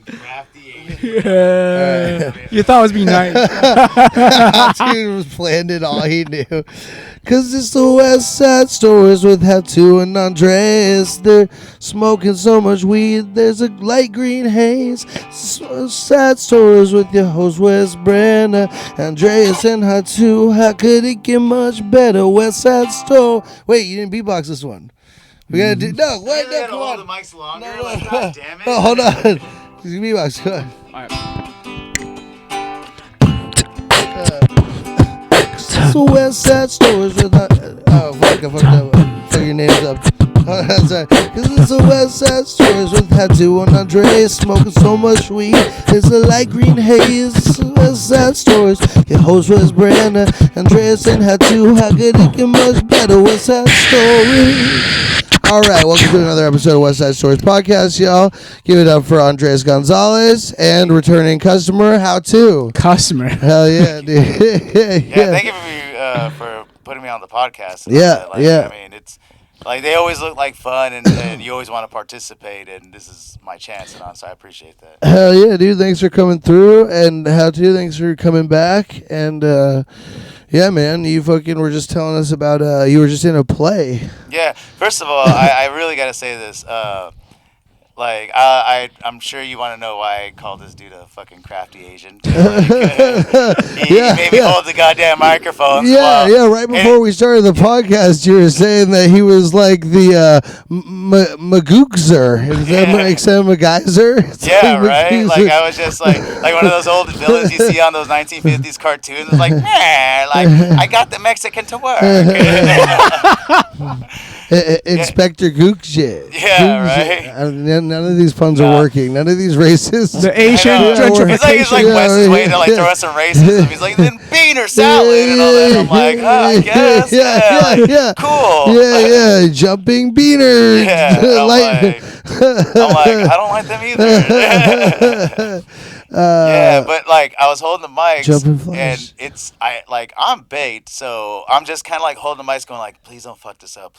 Crafty Asian. Yeah. You thought it was being nice. Dude was planned it all he knew. Cause it's the West Side Stories with Hao Tu and Andreas. They're smoking so much weed, there's a light green haze. Sad Stories with your host Wes Brenner, Andreas and Hao Tu. How could it get much better? West Side Story. Wait, you didn't beatbox this one. We gotta do no. Wait, no, come on. Hold the mics longer. No, Like, God damn it. No, hold on. Beatbox. Go ahead. So West Side Stories with fuck, I fucked up. Fuck your names up. Sorry. Cause it's the West Side Stories with Hao Tu and Andreas. Smoking so much weed, it's a light green haze. It's the West Side Stories. Your host was Brandon, Andreas and Hao Tu. How could it get much better? West Side Stories. All right, welcome to another episode of West Side Stories Podcast, y'all. Give it up for Andre Gonzales and returning customer, Hao Tu. Customer. Hell yeah, dude. Yeah, thank you for putting me on the podcast. Yeah, like, yeah. I mean, it's like they always look like fun, and you always want to participate, and this is my chance, and so I appreciate that. Hell yeah, dude. Thanks for coming through. And Hao Tu, thanks for coming back. And yeah, man, you fucking were just telling us about you were just in a play. Yeah, first of all, I really got to say this. I'm sure you want to know why I called this dude a fucking crafty Asian. He made me hold the goddamn microphone. Yeah, right before we started the podcast, you were saying that he was like the Magookzer. Is that MacGyver? Yeah, right? Like, I was just like one of those old villains you see on those 1950s cartoons. It's like, man, like, I got the Mexican to work. Inspector Gook shit. Yeah, right? None of these puns are working. None of these racists. The Asian gentrification. It's like Wes's way to like throw us some racism. He's like, then bean or salad and all that. I'm like, I guess. Yeah. Cool. Yeah. Jumping beaners. Yeah. I'm like, I don't like them either. Yeah, but like I was holding the mics, and I'm bait, so I'm just kind of like holding the mics, going like, please don't fuck this up,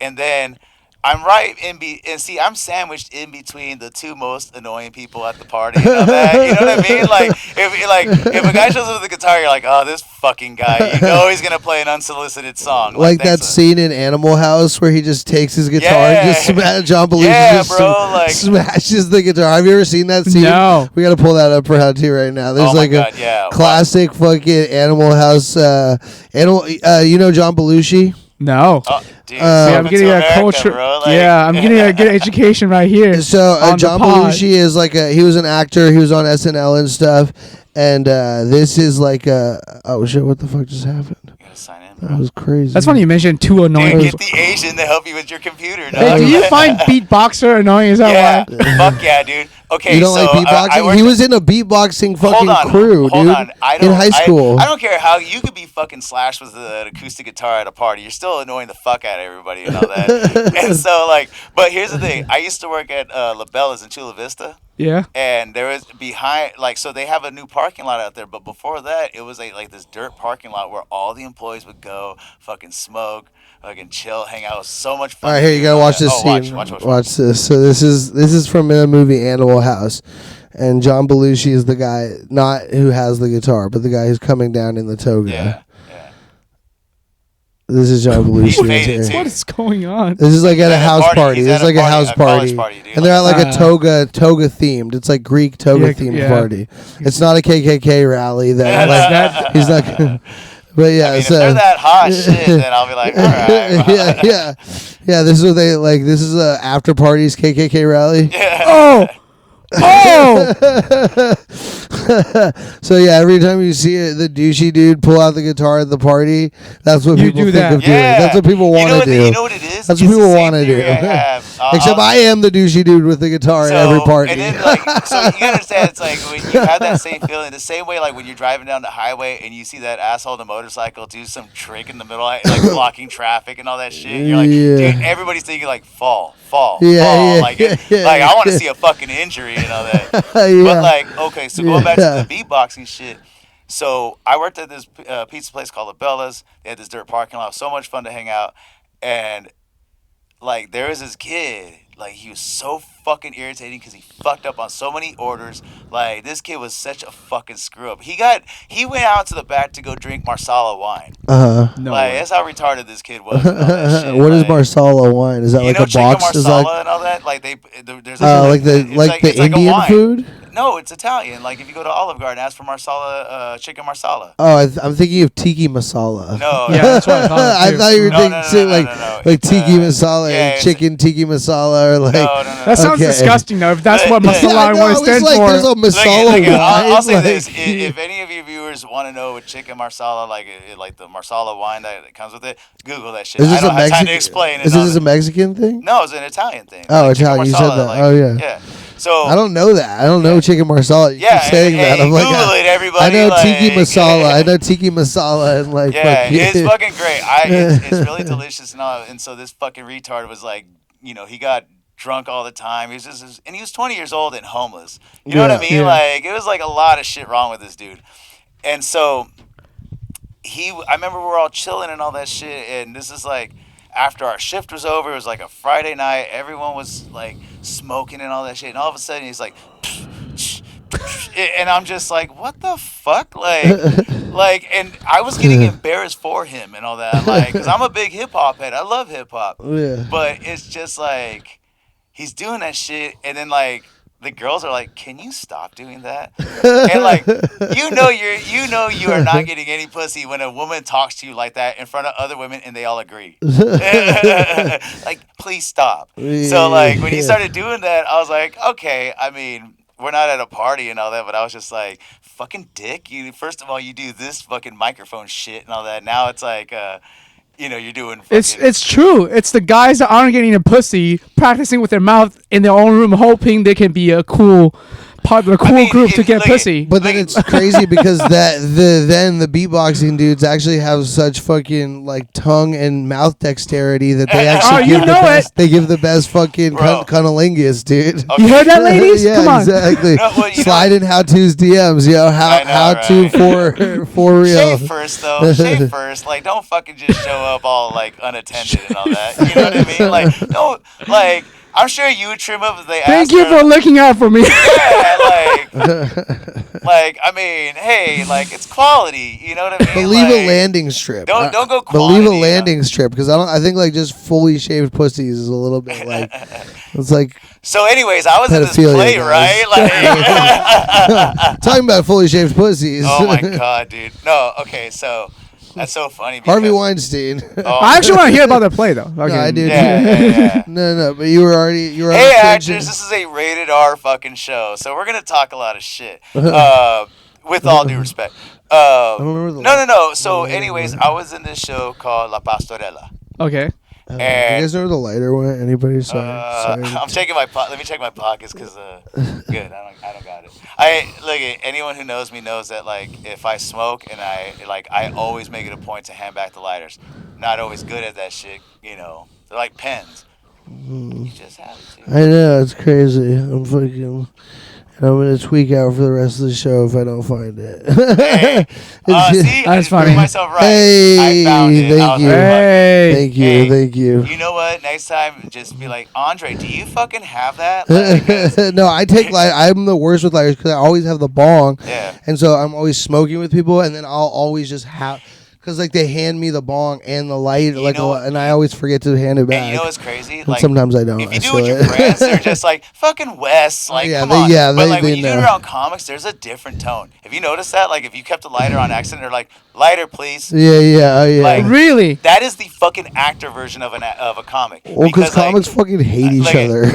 and then I'm right and see, I'm sandwiched in between the two most annoying people at the party. You know what I mean? Like if a guy shows up with a guitar, you're like, oh, this fucking guy. You know he's gonna play an unsolicited song. Like that scene in Animal House where he just takes his guitar and just John Belushi smashes the guitar. Have you ever seen that scene? No. We got to pull that up for Hao Tu right now. There's classic fucking Animal House. You know John Belushi? No. Oh, dude, I'm getting a culture. Bro, I'm getting a good education right here. So John Belushi is like he was an actor. He was on SNL and stuff. And this is like oh shit! What the fuck just happened? You gotta sign in, bro. That was crazy. That's funny you mentioned two annoying. Dude, get the Asian to help you with your computer. Hey, do you find beatboxer annoying? Is that why? Fuck yeah, dude. Okay, you don't like beatboxing? He was in a beatboxing fucking crew, dude. In high school. I don't care how you could be fucking slashed with an acoustic guitar at a party. You're still annoying the fuck out of everybody and all that. And so but here's the thing. I used to work at La Bella's in Chula Vista. Yeah. And there was behind, so they have a new parking lot out there, but before that, it was like this dirt parking lot where all the employees would go, fucking smoke, fucking chill, hang out. It was so much fun. All right, here you gotta watch this scene. Watch this. So this is from the movie Animal House, and John Belushi is the guy, not who has the guitar, but the guy who's coming down in the toga. Yeah. This is John Belushi. What is going on? This is like at a house party. This is like a house party. And they're at like a toga themed. It's like Greek toga themed party. It's not a KKK rally that he's not gonna, but yeah, if they're that hot shit, then I'll be like, all right. Yeah. This is what they like. This is a after parties KKK rally. Yeah. So yeah, every time you see the douchey dude pull out the guitar at the party, that's what people think of doing. That's what people want to do. You know what it is? That's what people want to do. Except I am the douchey dude with the guitar at every party. And then so you understand, it's like when you have that same feeling, the same way like when you're driving down the highway and you see that asshole on the motorcycle do some trick in the middle, like blocking traffic and all that shit. You're like, dude, everybody's thinking like fall. Like I want to see a fucking injury and all that. But like, okay, so going back to the beatboxing shit. So I worked at this pizza place called La Bella's. They had this dirt parking lot. It was so much fun to hang out. And like there was this kid, like he was so fucking irritating because he fucked up on so many orders. Like this kid was such a fucking screw up. He went out to the back to go drink Marsala wine. No like way. That's how retarded this kid was. And all that shit. What is Marsala wine? Is that like a box? Marsala and all that? Like there's like the Indian food. No, it's Italian. Like if you go to Olive Garden, ask for Marsala, chicken Marsala. Oh, I'm thinking of tiki masala. No, yeah, that's what I thought. I thought you were thinking like tiki masala yeah, and chicken tiki masala, or like. No. That sounds disgusting, though. If that's what masala wine stands for. There's a masala wine. I'll say this: if any of you viewers want to know what chicken marsala, like the marsala wine that comes with it, Google that shit. I don't have time to explain it. Is this a Mexican thing? No, it's an Italian thing. Oh, Italian. You said that. Oh, yeah. Yeah. So I don't know that. I don't know chicken marsala. You keep saying that. I'm Google it, everybody. I know tiki masala. I know tiki masala and like. Yeah, it's fucking great. It's really delicious and all. And so this fucking retard was like, he got drunk all the time. He was 20 years old and homeless. You know what I mean? Yeah. Like it was like a lot of shit wrong with this dude. And so I remember we were all chilling and all that shit. And this is like after our shift was over. It was like a Friday night. Everyone was like smoking and all that shit. And all of a sudden he's like, and I'm just like, what the fuck? And I was getting embarrassed for him and all that. Like, cause I'm a big hip hop head. I love hip hop. Yeah. But it's just like, he's doing that shit. And then like, the girls are like, "Can you stop doing that?" And like, you are not getting any pussy when a woman talks to you like that in front of other women and they all agree. Like, please stop. So like, when he started doing that, I was like, okay. I mean, we're not at a party and all that, but I was just like, fucking dick. First of all, you do this fucking microphone shit and all that. Now it's like, you're doing. It's true. It's the guys that aren't getting a pussy practicing with their mouth in their own room, hoping they can be a cool part of the group to get pussy. But then it's crazy because the beatboxing dudes actually have such fucking like tongue and mouth dexterity that they actually give the best fucking cunnilingus, dude. Okay. You heard that, ladies? Yeah, Come on. Exactly. Slide in How Tu's DMs, how to for real. Shave first though. Shave first. Like, don't fucking just show up all like unattended and all that. You know what I mean? Like, don't like. I'm sure you would trim up if they asked. Thank you for looking out for me. Yeah, I mean, hey, like it's quality. You know what I mean? But leave a landing strip. Don't go quantity. But leave a landing strip because I think like just fully shaved pussies is a little bit like it's like. So, anyways, I was in this play, right? Like talking about fully shaved pussies. Oh my god, dude! No, okay, so. That's so funny. Harvey Weinstein. I actually want to hear about the play, though. Okay. No, I do. Yeah. No, but you were already. Hey, actors, this is a rated R fucking show, so we're gonna talk a lot of shit. With all due respect. I don't remember the No. So, anyways, I was in this show called La Pastorela. Okay. You guys know where the lighter went? Anybody? Sorry. I'm checking let me check my pockets because good. I don't got it. Look at anyone who knows me knows that like if I smoke and I always make it a point to hand back the lighters. Not always good at that shit. They're like pens. You just have to. I know it's crazy. I'm gonna tweak out for the rest of the show if I don't find it. Hey, see, that's funny. Myself right. Hey, I found it. Thank you. You know what? Next time, just be like, Andre, do you fucking have that? Like, no, I take I'm the worst with lighters because I always have the bong. Yeah. And so I'm always smoking with people, and then I'll always just have. Because like they hand me the bong and the light, and I alys forget to hand it back. And you know what's crazy? Like sometimes I don't. If you do it with your friends, they're just like fucking Wes. Like come on. Yeah, but like when you do it around comics, there's a different tone. Have you noticed that? Like if you kept a lighter on accident, they're like lighter, please. Yeah. Like, really? That is the fucking actor version of a comic. Well, because comics fucking hate each other.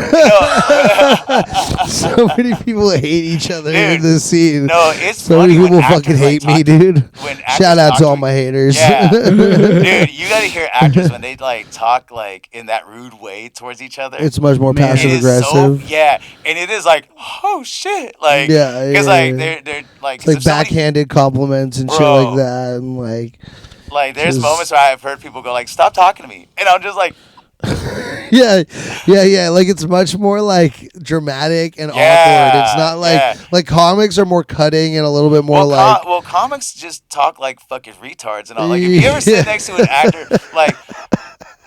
So many people hate each other in this scene. No, it's so funny many people fucking hate me, dude. Shout out to all my haters. Yeah. Dude, you gotta hear actors when they like talk like in that rude way towards each other. It's much more passive aggressive. And it is like, oh shit, like because they're like it's like backhanded compliments and shit like that, and like there's moments where I've heard people go like, stop talking to me, and I'm just like. yeah. Like it's much more like dramatic and awkward. It's not like comics are more cutting and a little bit more well, comics just talk like fucking retards and all. Like if you ever sit next to an actor, like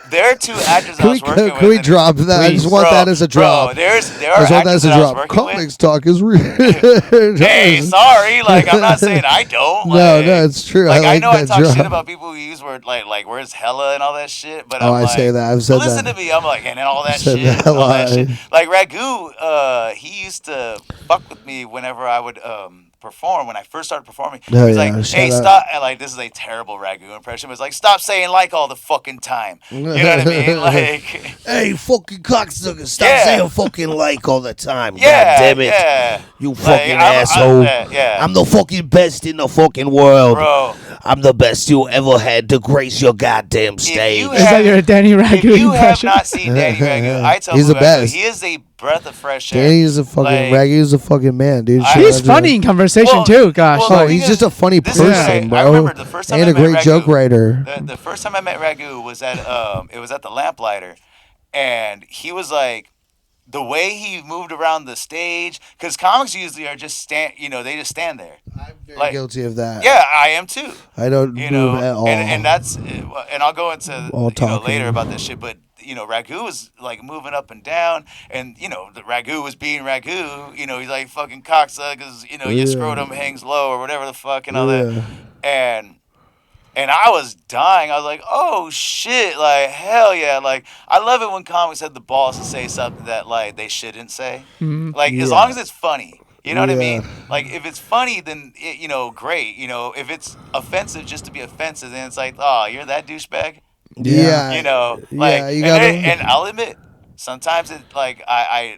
there are two actors I was working with. Can we drop that? I just want that as a drop. There are actors that I was working with. Comics talk is real. Hey, sorry, like I'm not saying I don't. No, it's true. Like I know I talk drop. shit about people who use word like where's hella and all that shit, but I say that. I've said listen that. to me. I'm like, and then all that shit, Like Ragu, he used to fuck with me whenever I would perform. When I first started performing, he was like, "Hey, stop!" And like, this is a terrible Ragu impression. But it's like, "Stop saying like all the fucking time." You know what I mean? Like, hey, fucking cocksucker, stop saying fucking like all the time. Yeah, God damn it, yeah. you fucking asshole. I'm the fucking best in the fucking world, bro. I'm the best you ever had to grace your goddamn stage. Is that your Danny Ragu impression? If you have impression? not seen Danny Ragu, I tell he's you, the best. He is a breath of fresh air. Danny's a fucking Ragu's a fucking man, dude. He's funny in conversation too. Gosh, he's just a funny person, bro. I remember the first time and I a great met Ragu, joke writer. The first time I met Ragu was at the Lamplighter, and he was like, the way he moved around the stage, because comics usually are just they just stand there. I'm very guilty of that. Yeah, I am too. I don't move at all. And that's, and I'll go into later about this shit, but Ragu was like moving up and down, and the Ragu was being Ragu. He's like fucking cocksuckers. Your scrotum hangs low or whatever the fuck and all that. And I was dying. I was like, oh shit, like hell yeah. Like I love it when comics have the balls to say something that like they shouldn't say. Mm-hmm. Like as long as it's funny. You know what I mean? Like if it's funny, then great. If it's offensive just to be offensive, then it's like, oh, you're that douchebag. Yeah. And I'll admit, sometimes it like I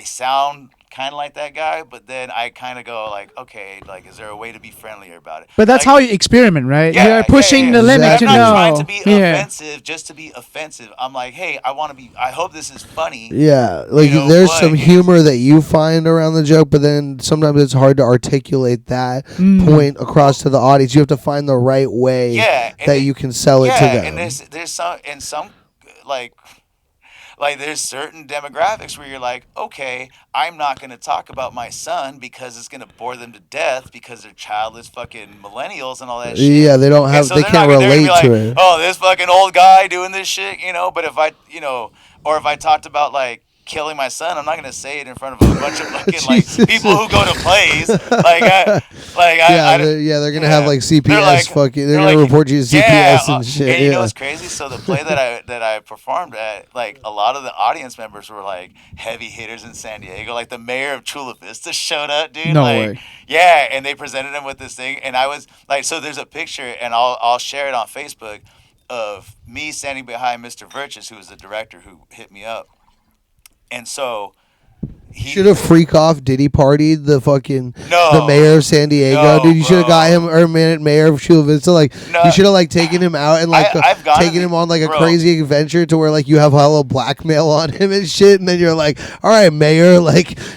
sound kind of like that guy, but then I kind of go like, okay, like is there a way to be friendlier about it? But that's how you experiment, right? You're pushing the limit to know. I'm not trying to be offensive just to be offensive. I'm like, hey, I hope this is funny. Yeah, like there's some humor that you find around the joke, but then sometimes it's hard to articulate that point across to the audience. You have to find the right way that you can sell it to them. And there's some like there's certain demographics where you're like, okay, I'm not going to talk about my son because it's going to bore them to death because they're childless fucking millennials and all that shit. Yeah, they don't have, they can't relate to it. Oh, this fucking old guy doing this shit, but if I, or if I talked about like killing my son, I'm not gonna say it in front of a bunch of fucking like people who go to plays. They're gonna have like CPS. They're gonna report you to CPS and shit. And you know what's crazy? So the play that I performed at, like a lot of the audience members were like heavy hitters in San Diego. Like the mayor of Chula Vista showed up, dude. No way. Yeah, and they presented him with this thing, and I was like, so there's a picture, and I'll share it on Facebook of me standing behind Mr. Virtus, who was the director who hit me up. And so he should have freak off Diddy partied the mayor of San Diego, no, dude. You should have got him mayor of Chula Vista. You should have taken him out and taken him on a crazy adventure to where you have hella blackmail on him and shit. And then you're like, all right, mayor,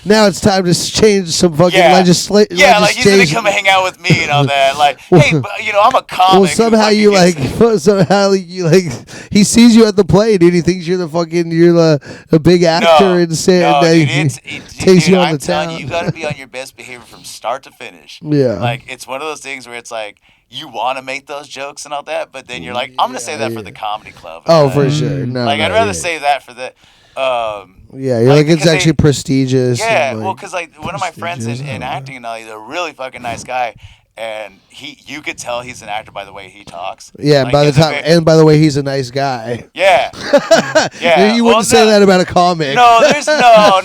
now it's time to change some fucking legislation. Yeah, he's gonna come hang out with me and all that. Hey, but, I'm a comic. Well, somehow he sees you at the play, dude. He thinks you're the big actor and shit. Takes you on the town. You got to be on your best behavior from start to finish. Yeah. It's one of those things where it's like you want to make those jokes and all that, but then you're like, I'm gonna say that for the comedy club. Oh, for sure. No, I'd rather say that for the. You're it's actually prestigious. Yeah, because one of my friends in acting and all, he's a really fucking nice guy. And you could tell he's an actor by the way he talks. Yeah, by the way, he's a nice guy. Yeah, yeah. You wouldn't say that about a comic. No, there's no.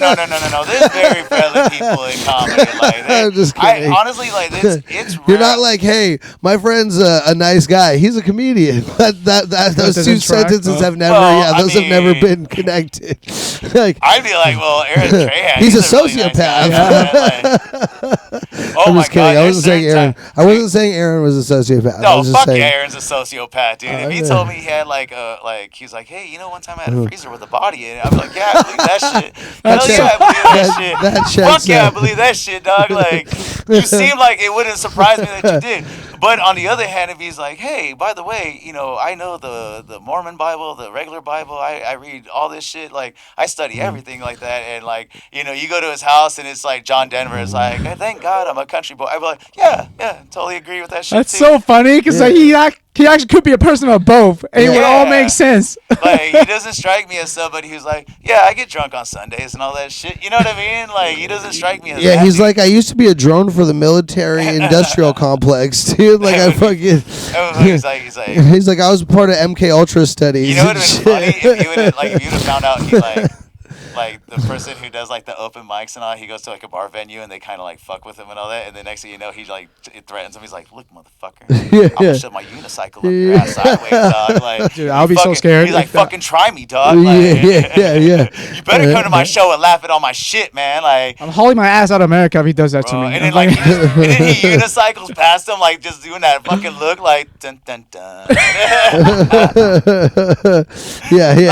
There's very friendly people in comedy. I'm just kidding. Honestly, it's. You're not like, hey, my friend's a nice guy. He's a comedian. Those two sentences have never. Those have never been connected. I'd be like, well, Aaron Trahan. He's a sociopath. I'm just kidding. I wasn't saying Aaron. I wasn't saying Aaron was a sociopath. No, fuck Aaron's a sociopath, dude. If he told me he had he's like, hey, one time I had a freezer with a body in it. I'm like, yeah, I believe that shit. Hell yeah, I believe that shit. Fuck yeah, I believe that shit, dog. You seem like it wouldn't surprise me that you did. But on the other hand, if he's like, hey, by the way, I know the Mormon Bible, the regular Bible, I read all this shit, I study everything like that, and you go to his house and it's like John Denver is like, hey, thank God I'm a country boy. I'd be like, yeah, totally agree with that shit. That's so funny because he he actually could be a person of both, and it would all make sense. Like, he doesn't strike me as somebody who's like, yeah, I get drunk on Sundays and all that shit. You know what I mean? Like, he doesn't strike me as that he's dude. like, I used to be a drone for the military industrial complex, dude. Like, I fucking. He's like, I was part of MK Ultra studies. You know what would have been funny if you would have found out he like the person who does like the open mics and all, he goes to like a bar venue and they kind of like fuck with him and all that, and the next thing you know, he like threatens him. He's like, "Look, motherfucker, I'm gonna shove my unicycle up your ass sideways, dog." Like, dude, I'll be so scared. He's like, "Fucking try me, dog." Like, You better come to my show and laugh at all my shit, man. Like, I'm hauling my ass out of America if he does that to me. And then like, and then he unicycles past him, like just doing that fucking look, like dun dun dun. Like,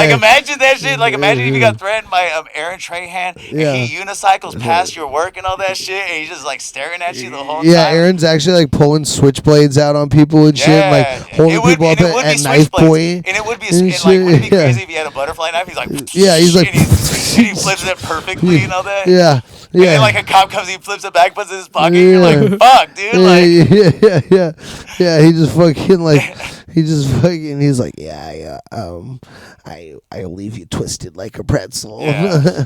imagine that shit. Like, imagine if you got threatened by Aaron Trahan, and he unicycles past your work and all that shit, and he's just like staring at you the whole time. Yeah, Aaron's actually like pulling switchblades out on people and shit, like holding people up at knife point. And it would be crazy if he had a butterfly knife. He's like, he's like, and he flips it perfectly and all that. Yeah. And then like a cop comes, he flips it back, puts it in his pocket. And you're like, fuck, dude. Like, He just fucking like, he's like, I'll leave you twisted like a pretzel. Yeah.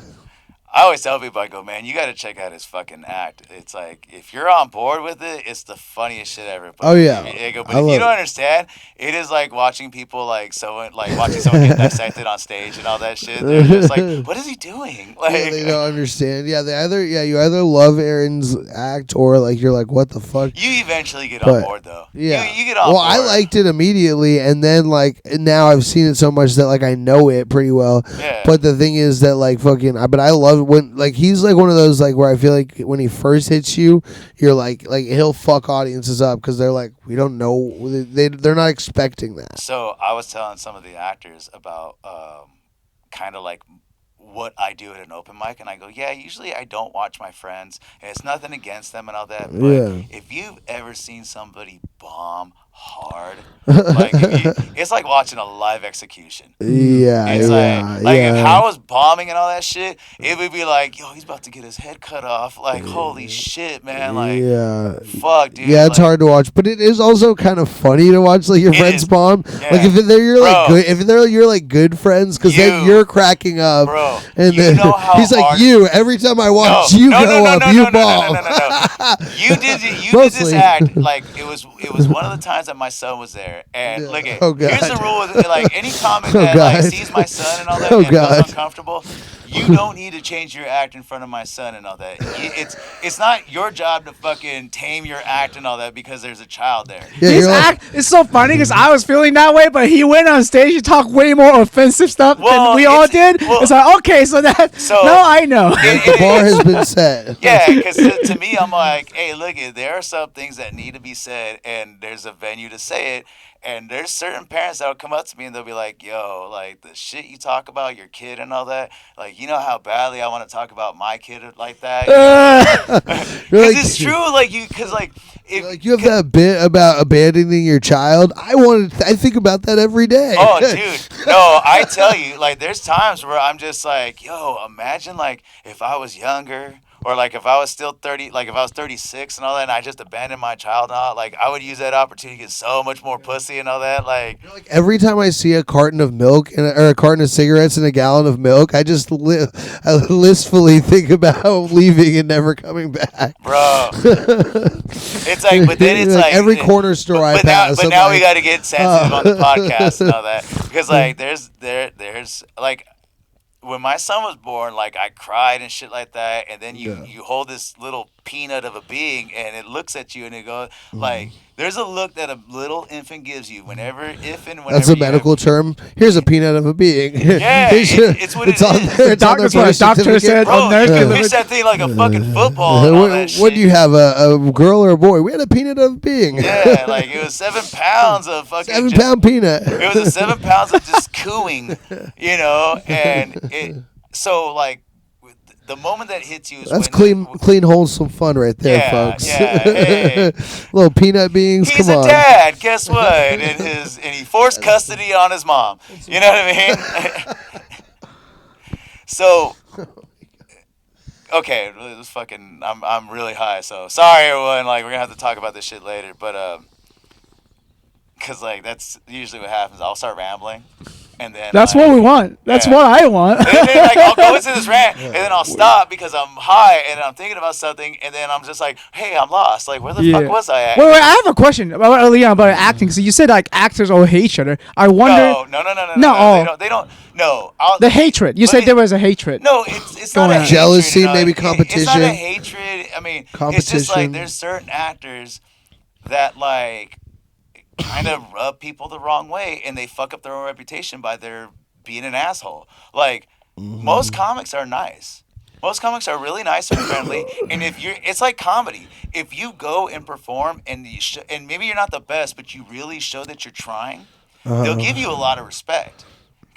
I always tell people, I go, man, you got to check out his fucking act. It's like, if you're on board with it, it's the funniest shit ever. But oh, yeah. But if you don't understand, it is like watching people watching someone get dissected on stage and all that shit. They're just like, what is he doing? Like, they don't understand. Yeah, you either love Aaron's act or like you're like, what the fuck? You eventually get on board though. Yeah. You get on board. Well, I liked it immediately, and then like now I've seen it so much that like I know it pretty well. Yeah. But the thing is that like but I love when like he's like one of those like where I feel like when he first hits you, you're like he'll fuck audiences up because they're like, we don't know, they're not expecting that. So I was telling some of the actors about kind of like what I do at an open mic, and I go, yeah, usually I don't watch my friends, and it's nothing against them and all that, but if you've ever seen somebody bomb hard, like it's like watching a live execution. It's like if Hao was bombing and all that shit, it would be like, yo, he's about to get his head cut off. Like, holy shit, man. Like, fuck, dude. Yeah, it's hard to watch, but it is also kind of funny to watch like your friends bomb. Yeah. Like if you're like good friends, because then you're cracking up, bro. And then he's like, every time I watch you go up, you bomb. You did this act like it was one of the times that my son was there, and look at here's the rule with like any comic that like sees my son and all that and feels uncomfortable. You don't need to change your act in front of my son and all that. It's not your job to fucking tame your act and all that because there's a child there. Yeah, his act is so funny because I was feeling that way, but he went on stage and talked way more offensive stuff than we all did. It's like, okay, now I know. The bar has been set. Yeah, because to me, I'm like, hey, look, there are some things that need to be said, and there's a venue to say it. And there's certain parents that will come up to me and they'll be like, yo, like the shit you talk about your kid and all that, like, you know how badly I want to talk about my kid like that? Because it's true, like, you have that bit about abandoning your child. I think about that every day. Oh, dude. No, I tell you, like, there's times where I'm just like, yo, imagine, like, if I was younger. Or like if I was still 30, like if I was 36 and all that, and I just abandoned my child and all, like I would use that opportunity to get so much more pussy and all that. Like every time I see a carton of milk or a carton of cigarettes and a gallon of milk, I just listfully think about leaving and never coming back. Bro, it's like, but then it's like every corner store I pass. But now we got to get sensitive on the podcast and all that because like there's like. When my son was born, like I cried and shit like that, and then you hold this little peanut of a being, and it looks at you, and it goes like, there's a look that a little infant gives you whenever. That's a medical term. Here's a peanut of a being. Yeah, it's what it's on there. It's what a doctor said. Bro, you can pitch that thing like a fucking football. And all that shit. What do you have, a girl or a boy? We had a peanut of a being. Yeah, like it was 7 pounds of fucking 7-pound peanut. It was 7 pounds of just cooing, and so like. The moment that hits you is that's clean, wholesome fun right there, folks. Yeah, hey. Little peanut beings. He's a dad. Guess what? And he forced custody on his mom. You know what I mean? So, okay, this fucking. I'm really high. So sorry, everyone. Like we're gonna have to talk about this shit later. But because like that's usually what happens. I'll start rambling, and then That's what we want. That's what I want. And then like I'll go into this rant, and then I'll stop because I'm high and I'm thinking about something, and then I'm just like, hey, I'm lost. Like, where the fuck was I at? Wait, I have a question about Leon about acting. So you said like actors all hate each other. I wonder. No. They don't. No. The hatred. You said there was a hatred. No, it's not a jealousy, hatred, maybe competition. It's not a hatred. I mean, it's just like there's certain actors that like kind of rub people the wrong way, and they fuck up their own reputation by their being an asshole. Like most comics are nice. Most comics are really nice and friendly, and it's like comedy. If you go and perform and and maybe you're not the best, but you really show that you're trying, they'll give you a lot of respect.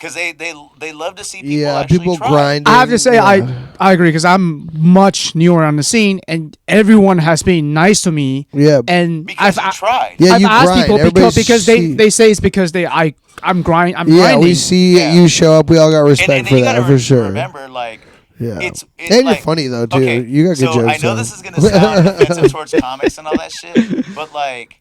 Because they love to see people actually people try. grinding. I have to say I agree because I'm much newer on the scene and everyone has been nice to me. Yeah, and because you tried. Yeah, I've you asked grind. people because they say it's because I'm grinding. Yeah, we see you show up. We all got respect and for that for sure. Remember, like. Yeah, it's and like, you're funny though too. Okay, You got good so jokes. I know this is gonna sound offensive towards comics and all that shit, but like.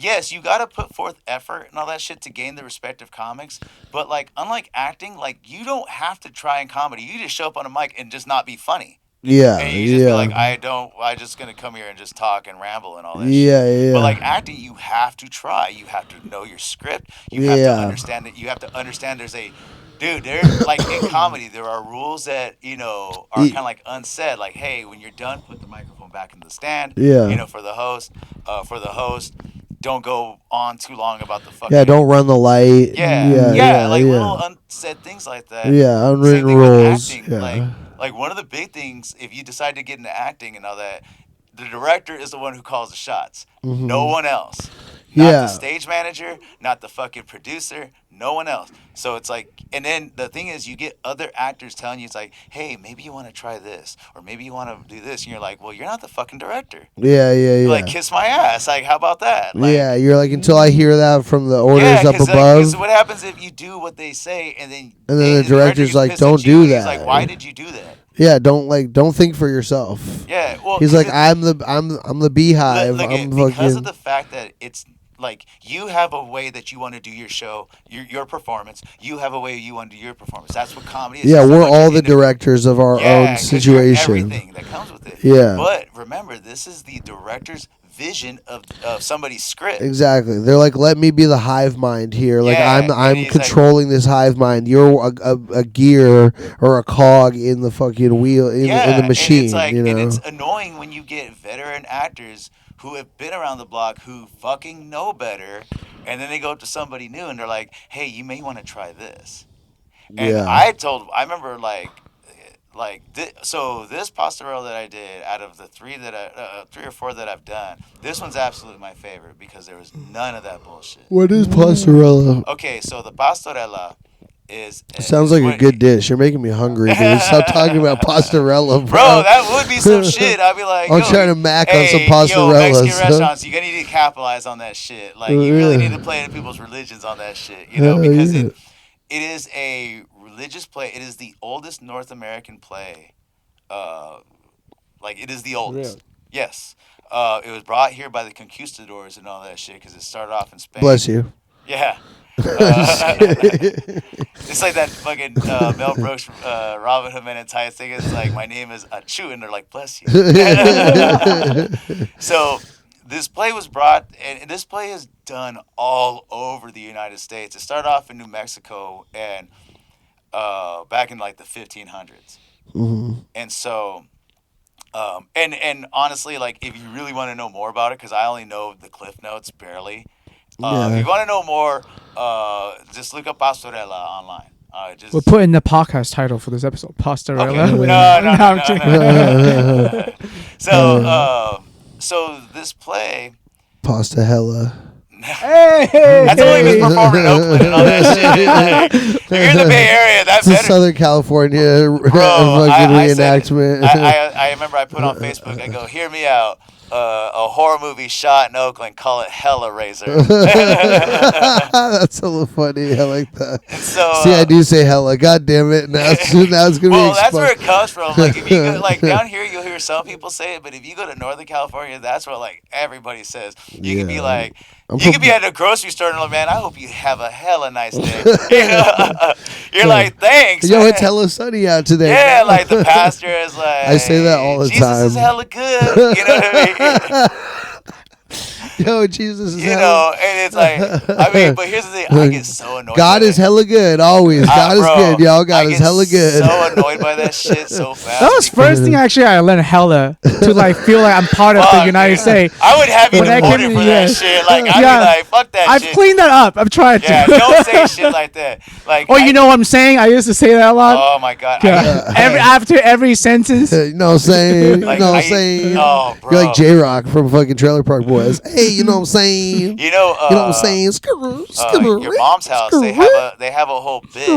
Yes, you got to put forth effort and all that shit to gain the respect of comics. But, like, unlike acting, like, you don't have to try in comedy. You just show up on a mic and just not be funny. Yeah, and you just be like, I'm just going to come here and just talk and ramble and all that shit. Yeah. But, like, acting, you have to try. You have to know your script. You have to understand that. You have to understand there's a... Dude, like, in comedy, there are rules that, are kind of, like, unsaid. Like, hey, when you're done, put the microphone back in the stand. Yeah. For the host. Don't go on too long about the fucking... Yeah, don't run the light. Little unsaid things like that. Yeah, unwritten rules. Acting, like one of the big things, if you decide to get into acting and all that, the director is the one who calls the shots. Mm-hmm. No one else. Not the stage manager, not the fucking producer, no one else. So it's like, and then the thing is, you get other actors telling you, it's like, hey, maybe you want to try this, or maybe you want to do this, and you're like, well, you're not the fucking director. Yeah. You're like, kiss my ass. Like, how about that? Like, you're like, until I hear that from the orders up above. Because what happens if you do what they say, and then the director's like, don't do that. He's like, why did you do that? Yeah, don't think for yourself. Yeah, well, he's like, I'm the beehive. Because of the fact that it's like you have a way that you want to do your show, your performance. You have a way you want to do your performance. That's what comedy is. Yeah, we're all the directors of our own situation. Everything that comes with it. Yeah. But remember, this is the director's vision of somebody's script. Exactly. They're like, let me be the hive mind here. Like I'm controlling this hive mind. You're a gear or a cog in the fucking wheel in the machine. And it's like, and it's annoying when you get veteran actors who have been around the block who fucking know better, and then they go up to somebody new and they're like, hey, you may want to try this. And I remember this pastorella that I did, out of the three or four that I've done, this one's absolutely my favorite because there was none of that bullshit. What is pastorella? Okay, so the pastorella sounds like a good dish. You're making me hungry, dude. Stop talking about pastorella, bro. That would be some shit. I'd be like, I'm trying to mack on some pastorellas. Mexican restaurants, you're gonna need to capitalize on that shit. Like, you really need to play into people's religions on that shit, because it is a religious play. It is the oldest North American play. It is the oldest. Really? Yes. It was brought here by the conquistadors and all that shit because it started off in Spain. Bless you. Yeah. It's like that fucking Mel Brooks Robin Hood Men in Tights thing. It's like, my name is Achu, and they're like, bless you. So this play was brought, and this play is done all over the United States. It started off in New Mexico and back in like the 1500s. Mm-hmm. And so, and honestly, like, if you really want to know more about it, because I only know the Cliff Notes barely. If you want to know more, just look up Pastorella online. We'll put in the podcast title for this episode, Pastorella. Okay. No. So this play, Pasta Hella. Hey! That's only if he's performing in Oakland and all that shit. Like, if you're in the Bay Area, that's better. Southern California reenactment. I remember I put on Facebook, I go, hear me out. A horror movie shot in Oakland, call it Hellraiser. That's a little funny. I like that. So, see, I do say hella. God damn it! Now it's gonna be. Well, that's where it comes from. Like, if you go, like, down here, you'll hear some people say it, but if you go to Northern California, that's what like everybody says. You can be like, You could be at a grocery store and like, man, I hope you have a hella nice day. You're like, thanks. Yo, man. it's hella sunny out today. Yeah, like the pastor is like, I say that all the Jesus time. is hella good. You know what I mean? Yo, Jesus is you know, and it's like, I mean, but here's the thing, I get so annoyed. God is hella good, always. God is good, y'all. God is hella good. So annoyed by that shit so fast. That was first thing actually I learned hella to like feel like I'm part of the United States. I would have you deported for that shit. Like I'd be like, fuck that shit. I've cleaned that up. I've tried to. Yeah, don't say shit like that. Like, you know what I'm saying? I used to say that a lot. Oh my god. After every sentence. You know what I'm saying? You know what I'm saying? Oh, bro. You're like J-Rock from fucking Trailer Park Boys. Hey, you know what I'm saying? You know what I'm saying? Your mom's house, they have a whole bit,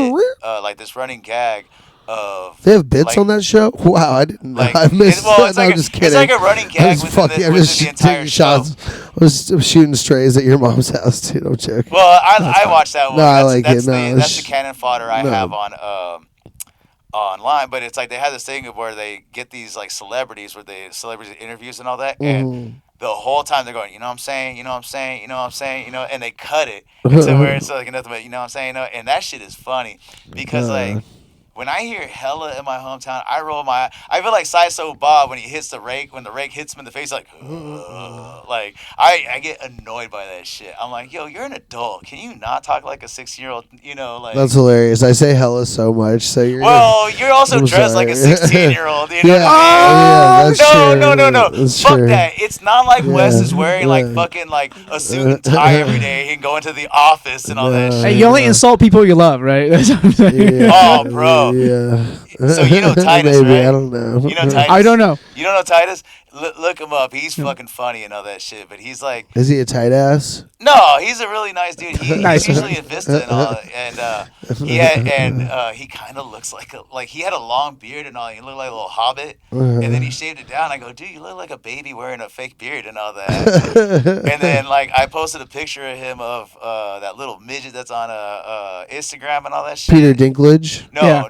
like this running gag of. They have bits on that show? Wow, I didn't. I missed. I'm just kidding. It's like a running gag within the entire show. I was shooting strays at your mom's house, dude. I'm joking. Well, I watched that one. No, I like it. That's the cannon fodder I have on online, but it's like they have this thing of where they get these like celebrities interviews and all that, and the whole time they're going, you know what I'm saying, you know what I'm saying, you know what I'm saying, you know, and they cut it to where it's like nothing but, you know what I'm saying, you know, and that shit is funny because like when I hear hella in my hometown, I feel like Saiso Bob when he hits the rake, when the rake hits him in the face, like I get annoyed by that shit. I'm like, yo, you're an adult. Can you not talk like a 16-year-old? You know, like that's hilarious. I say hella so much, so you're. Well, you're also dressed like a 16-year-old. You know? Yeah, that's true. No. That's Fuck true. that. It's not like Wes is wearing like fucking like a suit and tie every day and going to the office and all that shit. Hey, you only insult people you love, right? That's what I'm saying. Yeah. Oh, bro. Yeah. So you know Titus, Maybe, right? I don't know. You know Titus? I don't know. You don't know Titus? Look him up. He's fucking funny and all that shit. But he's like, is he a tight ass? no, he's a really nice dude. He's usually in Vista and all, and he kind of looks like he had a long beard and all. He looked like a little hobbit, and then he shaved it down. I go, dude, you look like a baby wearing a fake beard and all that. And then like I posted a picture of him of that little midget that's on Instagram and all that shit. Peter Dinklage? No.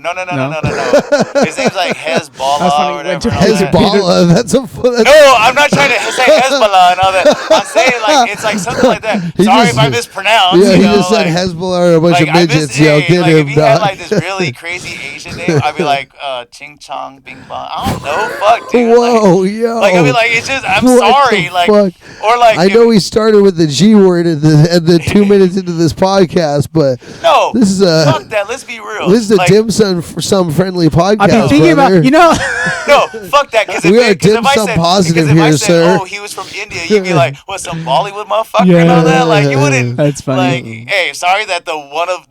His name's like Hezbollah or whatever. Hezbollah. That's a. No, I'm not trying to say Hezbollah and all that. I'm saying like it's like something like that. Sorry if I mispronounced. Yeah, he just said Hezbollah or a bunch of midgets. Yo, get him, if he had like this really crazy Asian name, I'd be like Ching Chong Bing Bong. I don't know, fuck, dude. Whoa, yo. Like I'd be like, it's just I'm what sorry, like fuck? Or like I know we started with the G word at the 2 minutes into this podcast, but no, this is fuck that. Let's be real. This is a dim sum friendly podcast. I've been thinking about No, fuck that. Because dim sum positive here, sir. Oh, he was from India, you'd be like, what, some Bollywood motherfucker and all that? Like you wouldn't. That's funny. Like, hey, sorry that the one of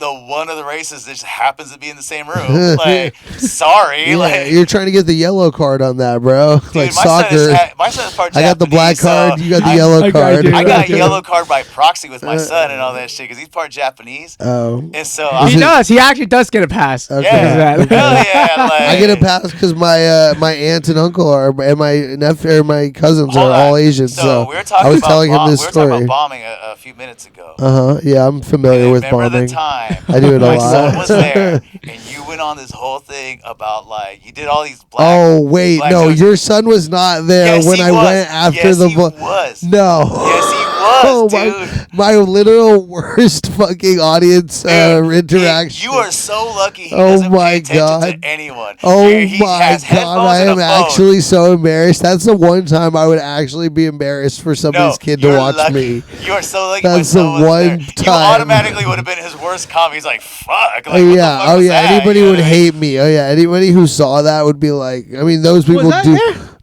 the races just happens to be in the same room. Like, sorry. Yeah, like you're trying to get the yellow card on that, bro. Dude, like my soccer. My son's part Japanese. I got the black card. You got the yellow card. I got a yellow card by proxy with my son and all that shit because he's part Japanese. Oh. And so he does. He actually does get a pass. Okay. Yeah. Hell yeah. Like, I get a pass because my aunt and uncle and my nephew or my cousins are all Asian. So we were talking I was about telling him this story. We were talking about bombing a few minutes ago. Yeah, I'm familiar with bombing. Remember the time I do it a my lot. son was there, and you went on this whole thing about like you did all these black. Oh wait, no, your son was not there yes, when I went after the. He was. No. Yes, he was. Oh dude. my literal worst fucking audience interaction. You are so lucky. He doesn't pay attention to anyone. Oh he my god, I am actually so embarrassed. That's the one time I would actually be embarrassed for somebody's kid to watch me. You are so lucky. That's the one time. You automatically would have been his worst comment. He's like, fuck. Like, yeah. Oh yeah. Anybody would hate me. Oh yeah. Anybody who saw that would be like, I mean, those people do.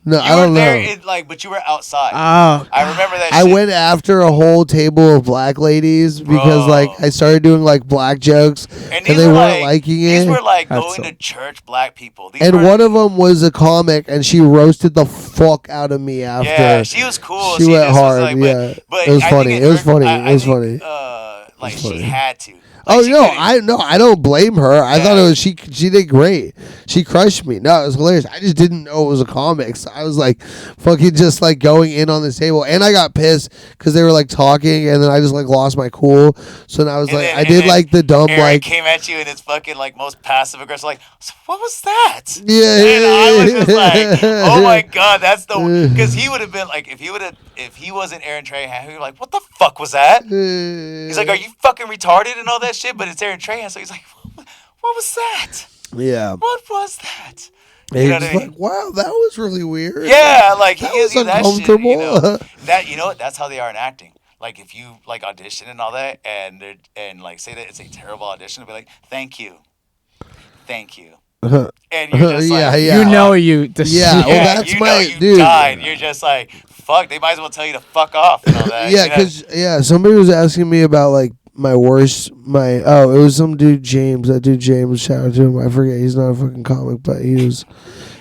No, I don't know. But you were outside. Oh, I remember that. I went after a whole table of black ladies because, like, I started doing like black jokes, and they weren't liking it. These were like going to church black people. And one of them was a comic, and she roasted the fuck out of me after. Yeah, she was cool. She went hard. Yeah, but it was funny. It was funny. Like she had to. Oh no, I don't blame her. I thought it was she did great. She crushed me. No, it was hilarious. I just didn't know it was a comic. So I was like fucking just like going in on this table, and I got pissed because they were like talking, and then I just like lost my cool. So then I was I did like the dumb Eric like came at you in his fucking like most passive aggressive like, so what was that? Yeah, and I was just like, oh my god, that's the because he would have been like if he wasn't Aaron Trahan, he'd be like, what the fuck was that? He's like, are you fucking retarded and all that shit? But it's Aaron Trahan, so he's like, what was that? Yeah. What was that? You know what I mean? Like, wow, that was really weird. Yeah, like he was gives you that shit. You know what? That's how they are in acting. Like if you like audition and all that, and like say that it's a terrible audition, they'll be like, thank you. And you're just like, you know you. That's you died. You're just like, fuck. They might as well tell you to fuck off and all that. Yeah, because somebody was asking me about like my worst. It was some dude James. That dude James. Shout out to him. I forget. He's not a fucking comic, but he was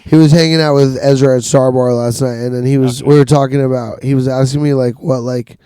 hanging out with Ezra at Star Bar last night, and then we were talking about. He was asking me like what like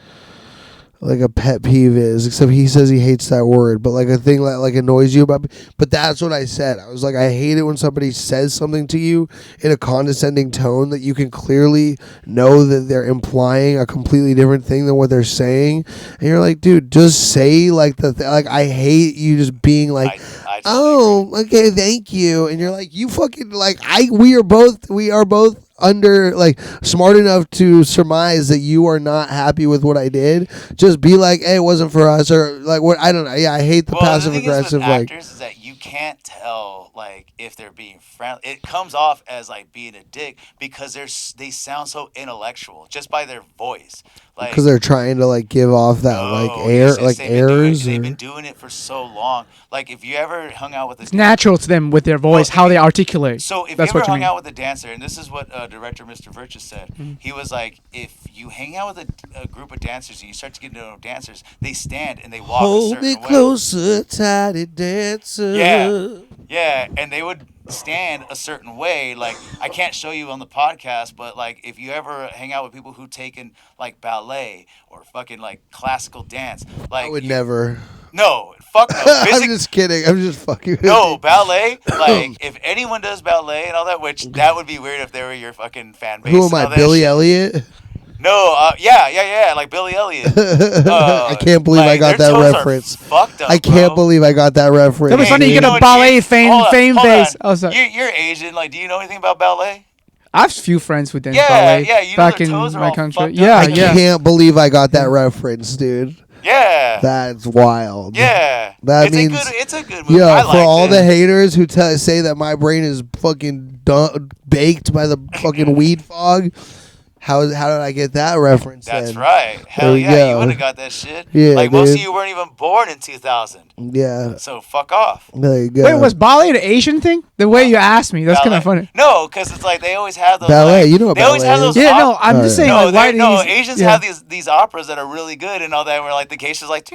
a pet peeve is, except he says he hates that word, but like a thing that like annoys you about. But that's what I said. I was like, I hate it when somebody says something to you in a condescending tone that you can clearly know that they're implying a completely different thing than what they're saying, and you're like, dude, just say like like I hate you just being like, okay, thank you, and you're like, you fucking like we are both under like smart enough to surmise that you are not happy with what I did. Just be like, hey, it wasn't for us, or like what I don't know. Yeah, I hate the passive aggressive. Like actors is that you can't tell like if they're being friendly. It comes off as like being a dick because they sound so intellectual just by their voice. Like because they're trying to like give off that airs. They've been doing it for so long. Like if you ever hung out with it's natural to them with their voice, how they articulate. So if you ever hung out with a dancer, and this is what director Mr. Virtue said, he was like, if you hang out with a group of dancers and you start to get to know dancers, they stand and they walk Hold a certain way. me closer, tiny dancer. Yeah, and they would stand a certain way. Like I can't show you on the podcast, but like if you ever hang out with people who taken like ballet or fucking like classical dance, like I would never. No, fuck no. I'm just kidding. I'm just fucking. No, ballet. Like if anyone does ballet and all that, which that would be weird if they were your fucking fan base. Who am I, Billy Elliot? No, yeah, like Billy Elliot. I can't believe I got that reference. Fucked up, I can't believe I got that reference. That was funny. You get a ballet fame base. Oh, sorry. You're Asian. Like, do you know anything about ballet? I have a few friends who dance ballet. Yeah, you back know in toes are my all country. I can't believe I got that reference, dude. Yeah. That's wild. Yeah. It's a good movie. Yeah, for all the haters who say that my brain is fucking baked by the fucking weed fog. How did I get that reference? That's right. Hell yeah, you would have got that shit. Yeah, like most of you weren't even born in 2000. Yeah. So fuck off. There you go. Wait, was ballet an Asian thing? The way you asked me, that's kind of funny. No, because it's like they always have those. Ballet, you know what they always have those. Yeah, no, I'm just saying. No, Asians have these operas that are really good and all that. Where like the geisha's like.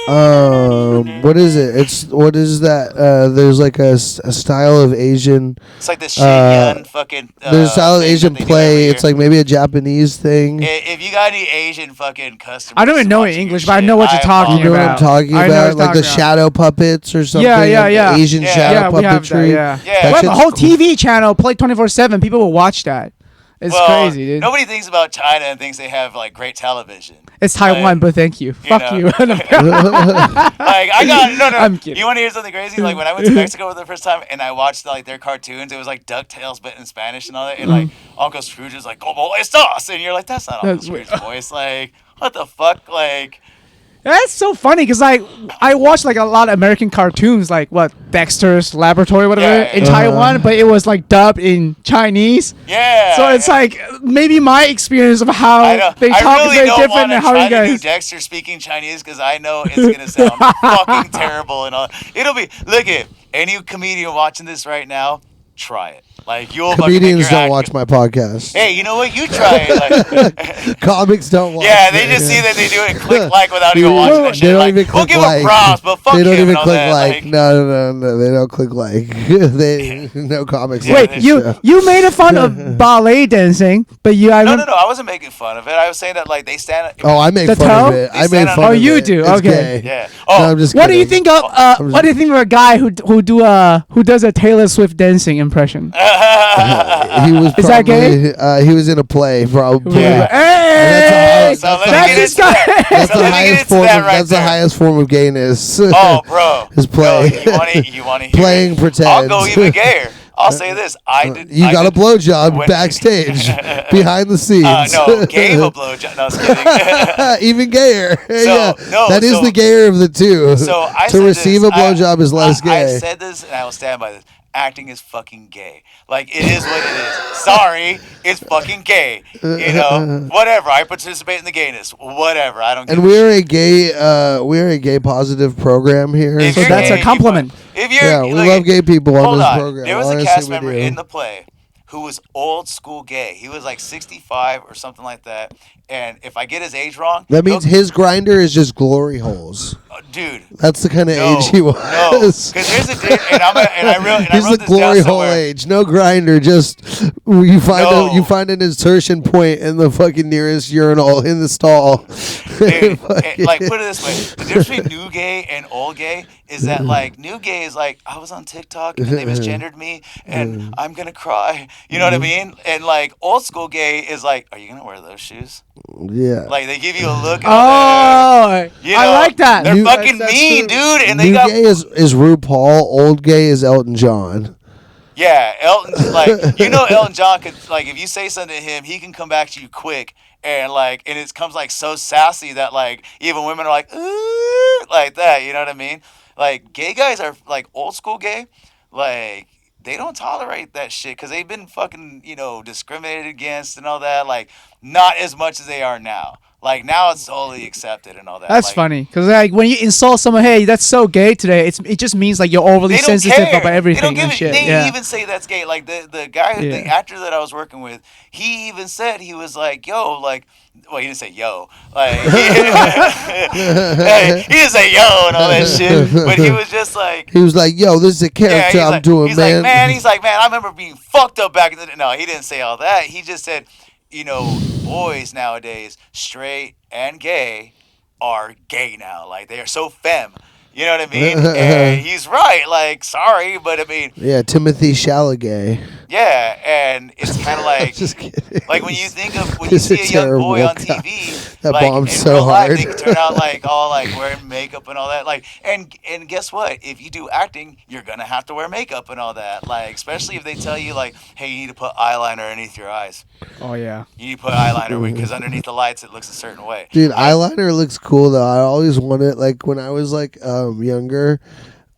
What is it? What is that? There's like a style of Asian. It's like this Shenyun fucking. There's a style of Asian play. It's like maybe a Japanese thing. If you got any Asian fucking customers, I don't even know English, but I know what you're talking about. You know what I'm talking about? Like the shadow puppets or something. Yeah. Asian shadow puppetry. Yeah. We have a whole TV channel, Play 24/7. People will watch that. It's crazy, dude. Nobody thinks about China and thinks they have like great television. It's Taiwan, but thank you. Fuck you. Like I got no. I'm kidding. You want to hear something crazy? Like when I went to Mexico for the first time and I watched like their cartoons, it was like DuckTales but in Spanish and all that. And like Uncle Scrooge is like, "Como estas?" And you're like, "That's not Uncle Scrooge's voice." Like, what the fuck? Like. That's so funny because I watched like a lot of American cartoons like Dexter's Laboratory whatever in Taiwan, but it was like dubbed in Chinese. Yeah. So it's like maybe my experience of how they talk is very different than how you guys. I do Dexter speaking Chinese because I know it's gonna sound fucking terrible and all. It'll be look at any comedian watching this right now. Try it. Like you'll comedians fucking don't watch my podcast. Hey, you know what? You try it. Like, Comics don't watch. yeah, they just see that they do it. Click like without even watching that shit. They don't like, even click we'll give like. them props, but fuck they don't him even and all click that. like. No. They don't click like. They no comics. Yeah, Wait, like you made fun of ballet dancing, but you No. I wasn't making fun of it. I was saying that like they stand. Oh, I make The fun toe? of it. They I made stand on- fun Oh, of it. you do? It's Okay. gay. Yeah. No, Oh, I'm just What do you kidding. think of what do you think of a guy who does a Taylor Swift dancing impression? He was Is that probably, he was in a play, probably. Yeah. Hey, That's So let me that's get his into guy. that. That's So the let me get highest into form. that Of, right that's the there. highest form of gayness. Oh, bro. His play. Yo, you want to hear Playing it? pretend. I'll go even gayer. I'll say this. You got a blowjob when- backstage, behind the scenes. No, gave a blowjob. No, I was kidding. Even gayer. Yeah, that is the gayer of the two. So I to said receive this, a blowjob is less I gay. said this, and I will stand by this. Acting is fucking gay. Like it is what it is. Sorry, it's fucking gay. You know, whatever. I participate in the gayness. Whatever. I don't. Give And a we're shit. we're a gay positive program here. If So you're that's gay, a compliment. If you're, Yeah, we like, love gay people on hold this on. program. There was a Honestly, cast we member do. in the play who was old school gay. He was like 65 or something like that. And if I get his age wrong, That means his grinder is just glory holes. Dude. That's the kind of No, age he was. no, because here's the thing, and I He's wrote the this glory down hole somewhere. age. No grinder. Just you No. find an insertion point in the fucking nearest urinal in the stall. Dude, like put it this way: the difference between new gay and old gay is that like new gay is like I was on TikTok and they misgendered me and I'm gonna cry. You know what I mean? And like old school gay is like, are you gonna wear those shoes? Yeah. Like they give you a look. Oh, You I know, like that. They're New- fucking that's mean, true. dude. And they New got gay is RuPaul. Old gay is Elton John. yeah, Elton. Like you know, Elton John could like if you say something to him, he can come back to you quick. And like, and it comes like so sassy that like even women are like, ooh, like that. You know what I mean? Like gay guys are like old school gay, like they don't tolerate that shit because they've been fucking discriminated against and all that. Like not as much as they are now. Like now it's totally accepted and all that. That's like, funny because like when you insult someone, hey, that's so gay today. It just means like you're overly They don't sensitive care. about everything They don't give and it. shit. They Yeah. even say that's gay. Like the guy, the Yeah. actor that I was working with, he even said he was like, "Yo, like." Well, he didn't say yo, like he didn't say yo and all that shit, but he was just like, He was like, "Yo, this is a character I'm doing, he's man." like, man, he's like, man, I remember being fucked up back in the day. No, he didn't say all that. He just said, boys nowadays, straight and gay, are gay now. Like they are so femme. You know what I mean? And he's right. Like, sorry, but I mean, Yeah, Timothy Chalamet. yeah, and it's kind of like, Just kidding. like when you think of when you He's see a young boy terrible on guy. TV, That like bombed in so real life, hard. they can turn out like all like wearing makeup and all that. Like, and guess what? If you do acting, you're gonna have to wear makeup and all that. Like, especially if they tell you like, hey, you need to put eyeliner underneath your eyes. Oh yeah. You need to put eyeliner because underneath the lights it looks a certain way. Dude, eyeliner looks cool though. I always wanted, like when I was like younger,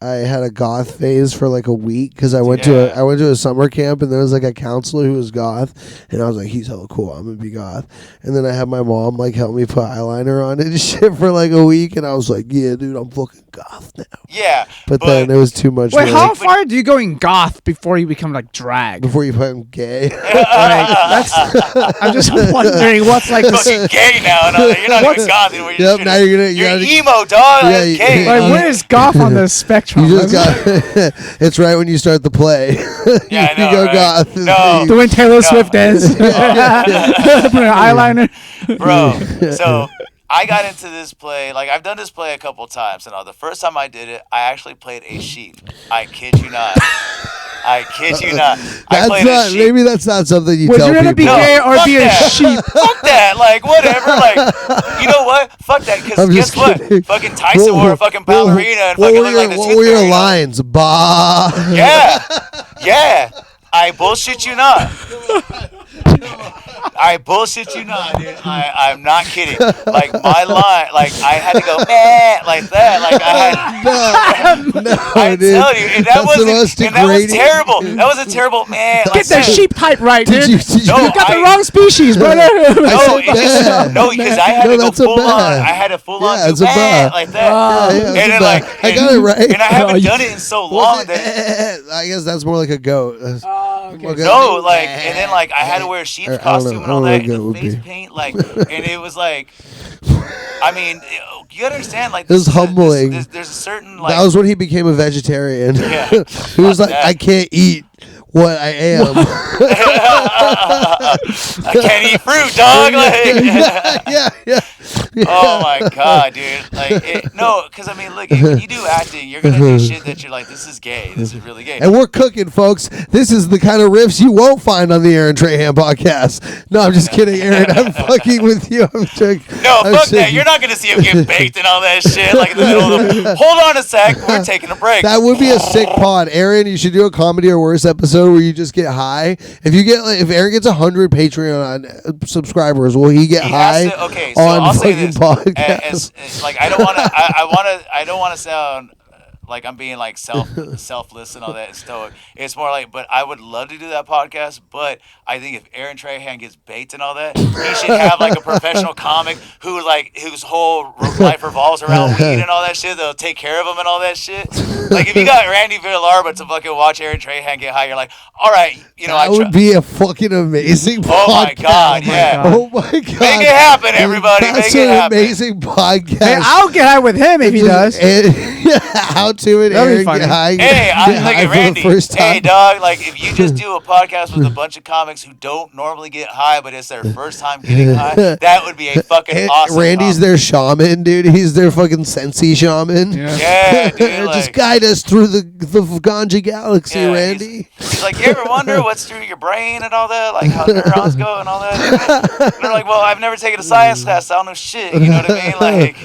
I had a goth phase for like a week because I went to a summer camp and there was like a counselor who was goth and I was like, he's hella cool, I'm gonna be goth. And then I had my mom like help me put eyeliner on it and shit for like a week and I was like, yeah, dude, I'm fucking goth now. Yeah, But then it was too much. Wait, work. how far do you go in goth before you become like drag? Before you become gay? I'm just wondering what's like fucking gay now. And you're not even goth anymore. Yep, now you're emo, dog. Yeah, That's gay. like where is goth on the spectrum? You just got. It's right when you start the play. Yeah, I know, you go right? goth. No. doing Taylor No. Swift dance, putting an eyeliner. Bro, so I got into this play, like I've done this play a couple times, and the first time I did it, I actually played a sheep. I kid you not. I kid you not. I played a sheep. Maybe that's not something you Would tell you rather be people. gay or fuck be a that. sheep? Fuck that. Like, whatever. Like, you know what? Fuck that. Because I'm guess just what? kidding. Fucking Tyson wore a fucking ballerina and fucking looked like the What Tooth were your Fairy, lines? Bah. Yeah. Yeah. I bullshit you not. I bullshit you not, dude. I'm not kidding. Like my line, like I had to go like that. Like I had. No, I dude. tell you, and That's the most that was degrading- terrible. That was a terrible man. Get the sheep type right, dude. Did you No, You got the I- wrong species, brother. No, said bad. because I had No, to go that's a full on. bad. I had to full on Yeah, do it's a bad. like that. Yeah, And it's a then bad. like I got it right. And I haven't done it in so long Was that it- I guess that's more like a goat. Okay. No, like, and then like I had to wear a sheep's costume and all that, and the face paint, like, and it was like, I mean, you gotta understand, like, it was humbling. There's a certain like. That was when he became a vegetarian. Yeah, he was like, I can't eat what I am. I can't eat fruit, dog. Like, yeah. Oh my god, dude! Like, no, because I mean, look, when you do acting, you're gonna do shit that you're like, this is gay. This is really gay. And we're cooking, folks. This is the kind of riffs you won't find on the Aaron Trahan podcast. No, I'm just kidding, Aaron. I'm fucking with you. I'm joking. No, fuck that. You're not gonna see him get baked and all that shit. Like in the middle of the. Hold on a sec. We're taking a break. That would be a sick pod, Aaron. You should do a comedy or worse episode where you just get high. If Aaron gets 100 Patreon subscribers, will he get high? Okay, so on I'll say fucking this. podcast? Like I don't want to sound like I'm being like selfless and all that and stoic. It's more like, but I would love to do that podcast. But I think if Aaron Trahan gets baked and all that, he should have like a professional comic whose whole life revolves around weed and all that shit. They'll take care of him and all that shit. Like if you got Randy Villarba to fucking watch Aaron Trahan get high, you're like, all right, that would be a fucking amazing podcast. Oh my god, yeah. Oh my god. Make it happen, everybody. That's Make it an happen. amazing podcast. Hey, I'll get high with him if he does. How to it, Aaron, get high. Hey, I'm get thinking high Randy. for the first time. Hey, dog, like if you just do a podcast with a bunch of comics who don't normally get high, but it's their first time getting high, that would be a fucking awesome. Randy's their shaman, dude. He's their fucking sensei shaman. Yeah, dude. Like, just guide us through the ganja galaxy, Randy. He's like, you ever wonder what's through your brain and all that? Like how neurons go and all that? And they're like, well, I've never taken a science class, so I don't know shit. You know what I mean? Like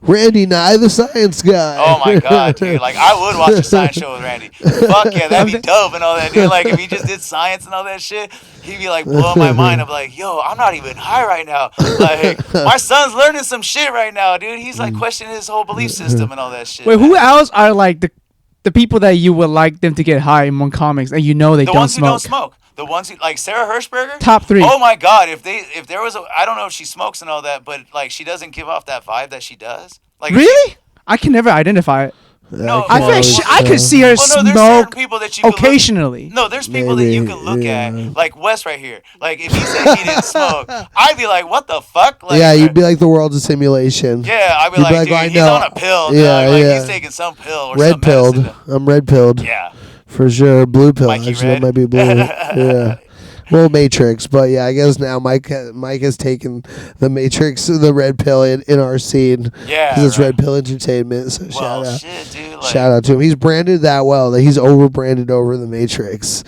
Randy Nye, the science guy. Oh my god, dude! Like I would watch a science show with Randy. Fuck yeah, that'd be dope and all that, dude. Like if he just did science and all that shit, he'd be like blowing my mind. I'm like, yo, I'm not even high right now. Like my son's learning some shit right now, dude. He's like questioning his whole belief system and all that shit. Wait, who else are like the people that you would like them to get high among comics, and you know they don't smoke? The ones who don't smoke. The ones who, like Sarah Hirschberger? Top 3. Oh my god, if there was I don't know if she smokes and all that, but like she doesn't give off that vibe that she does. Like really? I can never identify it. No, I think I could see her smoke people that you occasionally. There's people that you can look at, like Wes right here. Like if he said he didn't smoke, I'd be like, what the fuck? Like, yeah, you'd be like the world's a simulation. Yeah, I'd be like, dude, he's on a pill. Yeah, like he's taking some pill or red pilled. I'm red pilled. Yeah, for sure. Blue pill. Mikey Actually, Red. that might be blue. Yeah. Well, Matrix, but yeah, I guess now Mike has taken the Matrix, the red pill in our scene. Yeah, because it's red pill entertainment. So shout out, shit, dude, shout out to him. He's branded that well that he's over branded over the Matrix.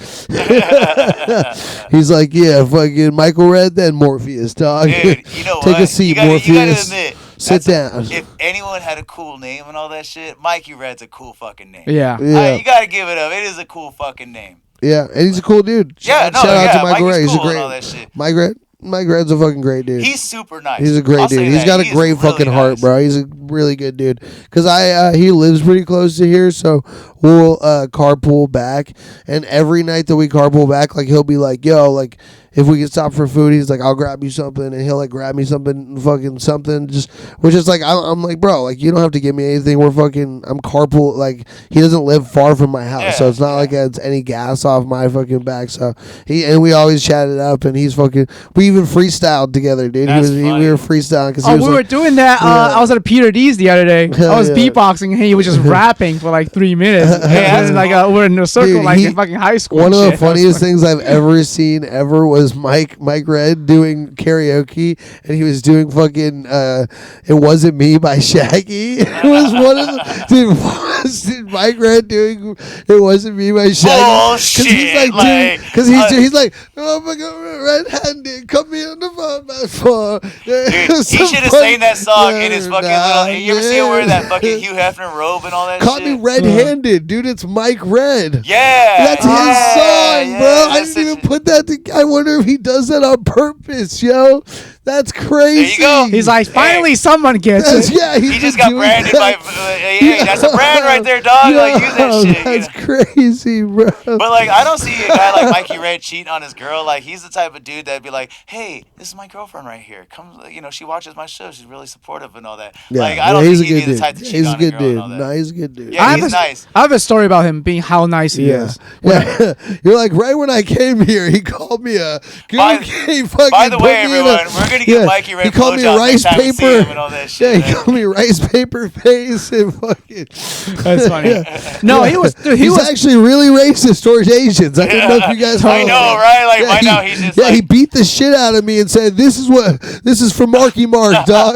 He's like, yeah, fucking Michael Red, then Morpheus, dog. Dude, you know Take what? a seat, Morpheus. You gotta admit, sit down. If anyone had a cool name and all that shit, Mikey Red's a cool fucking name. Yeah. You gotta give it up. It is a cool fucking name. Yeah, and he's a cool dude. Shout out to Michael Red. He's a great. Mike Red's a fucking great dude. He's super nice. He's a great dude. He's got a great fucking heart, bro. He's a really good dude. Because he lives pretty close to here, so we'll carpool back. And every night that we carpool back, like he'll be like, yo, like if we can stop for food, he's like, I'll grab you something, and he'll like grab me something, fucking something, just which is like I'm like, bro, like you don't have to give me anything. I'm carpool. Like he doesn't live far from my house, so it's not like it's any gas off my fucking back. So we always chatted up, and he's fucking. We even freestyled together, dude. We were freestyling because we were doing that. I was at a Peter D's the other day. I was beatboxing, and he was just rapping for like 3 minutes. And like we're in a circle, dude, in fucking high school. One of the funniest things I've ever seen was Mike Red doing karaoke, and he was doing fucking "It Wasn't Me" by Shaggy. It was one of the dude, Mike Red doing "It Wasn't Me" by Shaggy. Oh shit! He's like, oh my god, red-handed, come me on the phone, my phone. Dude, he should have sang that song in his fucking little. You ever see him wear that fucking Hugh Hefner robe and all that? Caught shit? me red-handed, dude. It's Mike Red. Yeah, that's his song, bro. I didn't even put that. I wonder if he does that on purpose, yo. That's crazy. There you go. He's like, finally someone gets it. Yeah, he just got branded by. Hey, that's a brand right there, dog. Like, use that shit. That's crazy, bro. But like, I don't see a guy like Mikey Red cheating on his girl. Like, he's the type of dude that'd be like, "Hey, this is my girlfriend right here. Come, she watches my show. She's really supportive and all that." Yeah, like, I don't he's think a he'd good be the dude. type to cheat He's on a good a girl dude. and all that. No, he's a good dude. Yeah, he's nice. I have a story about him being how nice he is. Yeah. You're like, right when I came here, he called me a good By the way, everyone, we're gonna get Mikey Red he called me blowjobs rice next time we see paper him and all that shit. Yeah, he called me rice paper face and fucking. That's funny. No, he was. Dude, He's actually really racist towards Asians. I don't know if you guys. I know, right? Like, yeah, by now he's just. Yeah, like, he beat the shit out of me and said, "This is for Marky Mark, dog."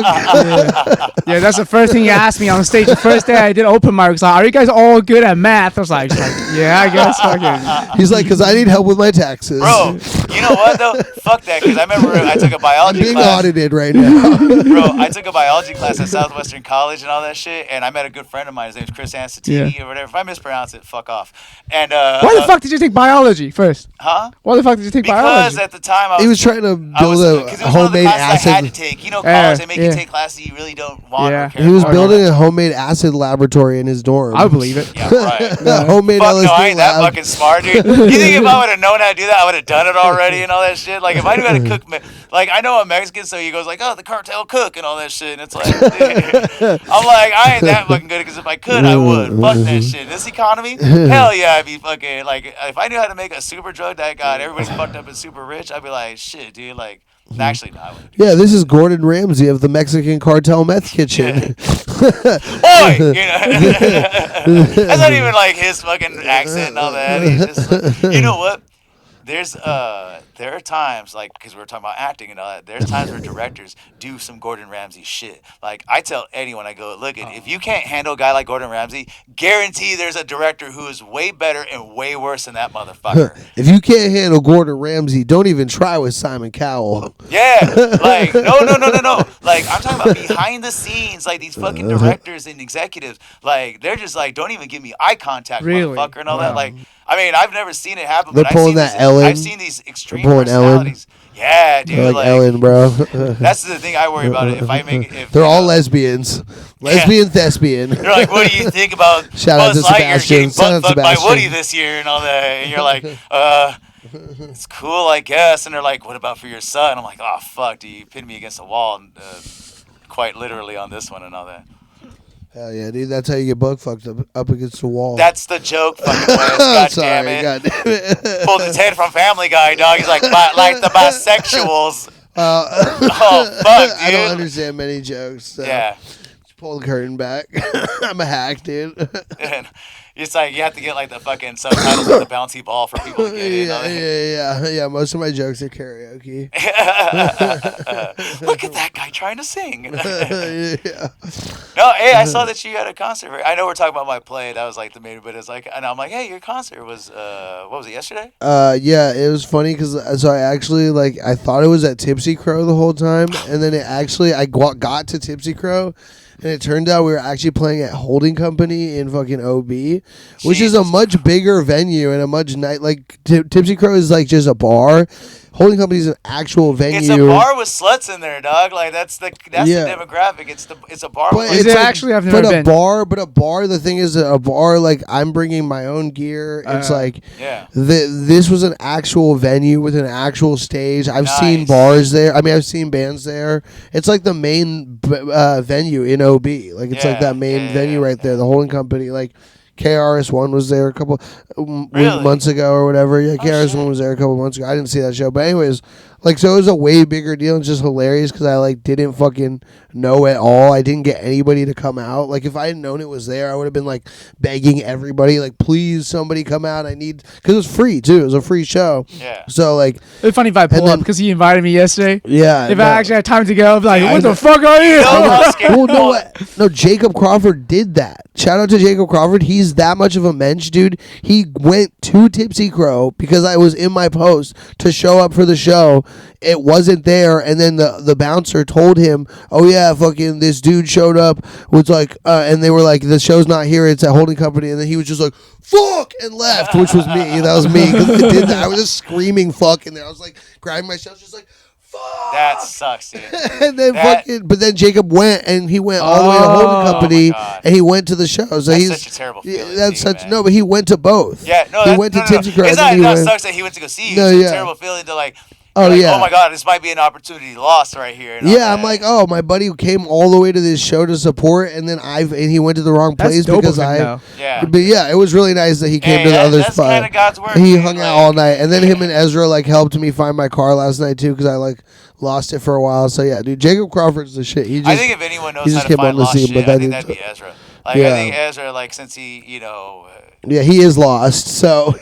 Yeah, that's the first thing he asked me on stage. The first day I did open mic, was like, "Are you guys all good at math?" I was like, "Yeah, I guess." Fucking. He's like, "Cause I need help with my taxes." Bro, you know what though? Fuck that. Because I remember I took a biology I'm being class. audited right now. Bro, I took a biology class at Southwestern College and all that shit, and I met a good friend of mine. His name's Chris Ansatini or whatever. If I mispronounce it, fuck off. And why the fuck did you take biology first? Huh? Why the fuck did you take biology? Because at the time He was trying to build a homemade acid. I had to take. You know, college they make you take classes you really don't want. Or care He was about. building a homemade acid laboratory in his dorm. I believe it. Yeah, right. Homemade Fuck LSD no, I ain't that lab. fucking smart, dude. You think if I would have known how to do that, I would have done it already and all that shit? Like, if I knew how to cook, like, I know a Mexican, so he goes like, "Oh, the cartel cook," and all that shit, and it's like, I'm like, I ain't that fucking good, because if I could, I would. Fuck that shit. This economy? Hell yeah, I'd be fucking, like, if I knew how to make a super drug that got everybody's fucked up and super rich, I'd be like, shit, dude, like, actually, no, I wouldn't. Yeah, this is Gordon Ramsay of the Mexican Cartel Meth Kitchen. Oi! You know? That's not even like his fucking accent and all that. He's just like, you know what? There are times, like, because we were talking about acting and all that, there's times where directors do some Gordon Ramsay shit. Like, I tell anyone, I go, look, if you can't handle a guy like Gordon Ramsay, guarantee there's a director who is way better and way worse than that motherfucker. If you can't handle Gordon Ramsay, don't even try with Simon Cowell. Yeah, like, no. Like, I'm talking about behind the scenes, like, these fucking directors and executives, like, they're just like, don't even give me eye contact, motherfucker, and all that. Like, I mean, I've never seen it happen, They're but pulling I've seen these extreme personalities. Yeah, dude. They're like Ellen, bro. That's the thing I worry about. They're all lesbians. Lesbian, thespian. They're like, what do you think about Shout out Buzz to Lightyear Sebastian. getting Shout out butt fucked by Sebastian. Woody this year and all that? And you're like, it's cool, I guess. And they're like, what about for your son? I'm like, oh, fuck, dude, you pinned me against a wall, quite literally on this one and all that. Hell yeah, dude. That's how you get bug fucked up against the wall. That's the joke, fucking Wes. God damn it. God damn it. Pulled his head from Family Guy, dog. He's like the bisexuals. Oh, fuck, dude. I don't understand many jokes. So. Yeah. Just pull the curtain back. I'm a hack, dude. And it's like you have to get like the fucking subtitles with the bouncy ball for people to get in. Yeah. Most of my jokes are karaoke. Look at that guy trying to sing. Yeah. No, hey, I saw that you had a concert. I know we're talking about my play. That was like the main, but it's like, and I'm like, hey, your concert was, what was it, yesterday? Yeah, it was funny because I actually I thought it was at Tipsy Crow the whole time, and then I got to Tipsy Crow. And it turned out we were actually playing at Holding Company in fucking OB, which is a much bigger venue and a much Tipsy Crow is like just a bar. Holding Company is an actual venue. It's a bar with sluts in there, dog. Like that's the demographic. It's a bar. But Is it actually? I've never been. But a bar. The thing is, a bar. Like I'm bringing my own gear. It's this was an actual venue with an actual stage. I've seen bars there. I mean, I've seen bands there. It's like the main venue in OB. Like it's like that main venue right there. The Holding Company. Like KRS-One was there a couple months ago or whatever. Yeah, KRS-One was there a couple months ago. I didn't see that show, but anyways, so it was a way bigger deal. It's just hilarious because I didn't fucking know at all. I didn't get anybody to come out. Like if I had known it was there, I would have been begging everybody, please somebody come out. I need, because it was free too. It was a free show. Yeah. So it'd be funny if I pull up because he invited me yesterday. Yeah. If I actually had time to go, I'd be like, what the fuck are you? No, Jacob Crawford did that. Shout out to Jacob Crawford. He's that much of a mensch, dude. He went to Tipsy Crow because I was in my post to show up for the show. It wasn't there, and then the bouncer told him, oh yeah, fucking this dude showed up, was and they were like, the show's not here, it's at Holding Company, and then he was just like, fuck, and left, which was me. That was me, because I was just screaming fuck in there. I was grabbing myself, just That sucks, dude. And then but then Jacob went, and he went all the way to Holding Company, and he went to the show. So that's such a terrible feeling. No, but he went to both. Yeah, no, he went to Tipsy Crow. It's not it sucks that he went to go see you. No, it's a terrible feeling to like. Oh oh my God, this might be an opportunity lost right here. Yeah, I'm like, oh, my buddy who came all the way to this show to support, and then he went to the wrong place because Yeah. But yeah, it was really nice that he came to the other spot. That's kind of God's work. He hung out all night, and then him and Ezra like helped me find my car last night too because I like lost it for a while. So yeah, dude, Jacob Crawford's the shit. I think if anyone knows how to find lost shit, I think that'd be Ezra. Like I think Ezra, like since he, yeah, he is lost, so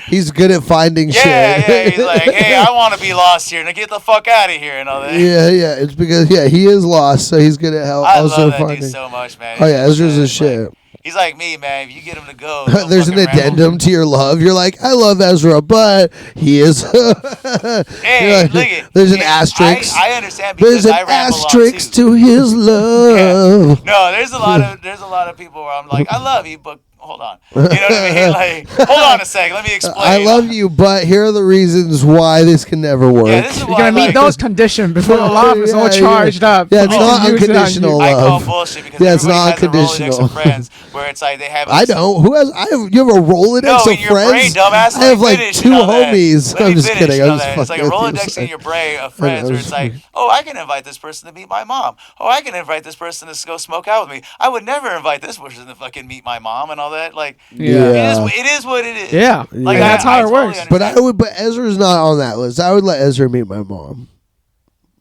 he's good at finding shit. Yeah, he's like, hey, I want to be lost here. Now get the fuck out of here and all that. Yeah, it's because he is lost, so he's good at help. I love that dude so much, man. Oh yeah, Ezra's a shit. He's like me, man. If you get him to go, there's an addendum to your love. You're like, I love Ezra, but he is. Hey, look it. There's an asterisk. I understand because there's an asterisk to his love. Yeah. No, there's a lot of people where I'm like, I love you, but hold on. You know what I mean? Like, hold on a second. Let me explain. I love you, but here are the reasons why this can never work. Yeah, this is you're gonna meet those conditions before the love is all charged up. Yeah, it's not unconditional love. I call bullshit because it's not unconditional. Of friends where it's like they have. I don't. Who has? You have a Rolodex of your friends? brain, dumbass. I have like 2 homies. I'm just kidding. I'm just fucking. It's like a Rolodex in your brain of friends where it's like, oh, I can invite this person to meet my mom. Oh, I can invite this person to go smoke out with me. I would never invite this person to fucking meet my mom and all that. Like. Yeah. It is what it is. Yeah. Like that's how it works. Totally but Ezra's not on that list. I would let Ezra meet my mom.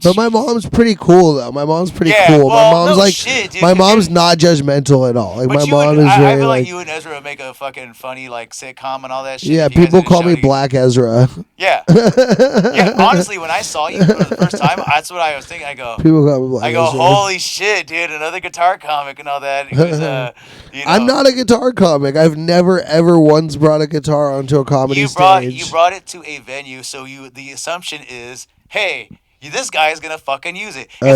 But my mom's pretty cool though. My mom's pretty cool. Well, my mom's dude, my mom's not judgmental at all. Like my mom is I very feel like you and Ezra would make a fucking funny like sitcom and all that shit. Yeah, people call me Black Ezra. Yeah. Yeah, honestly, when I saw you for the first time, that's what I was thinking. I go, people call me Black I go, Ezra. holy shit, dude, another guitar comic and all that. It was, I'm not a guitar comic. I've never ever once brought a guitar onto a comedy stage. You brought it to a venue, so the assumption is, hey, this guy is gonna fucking use it.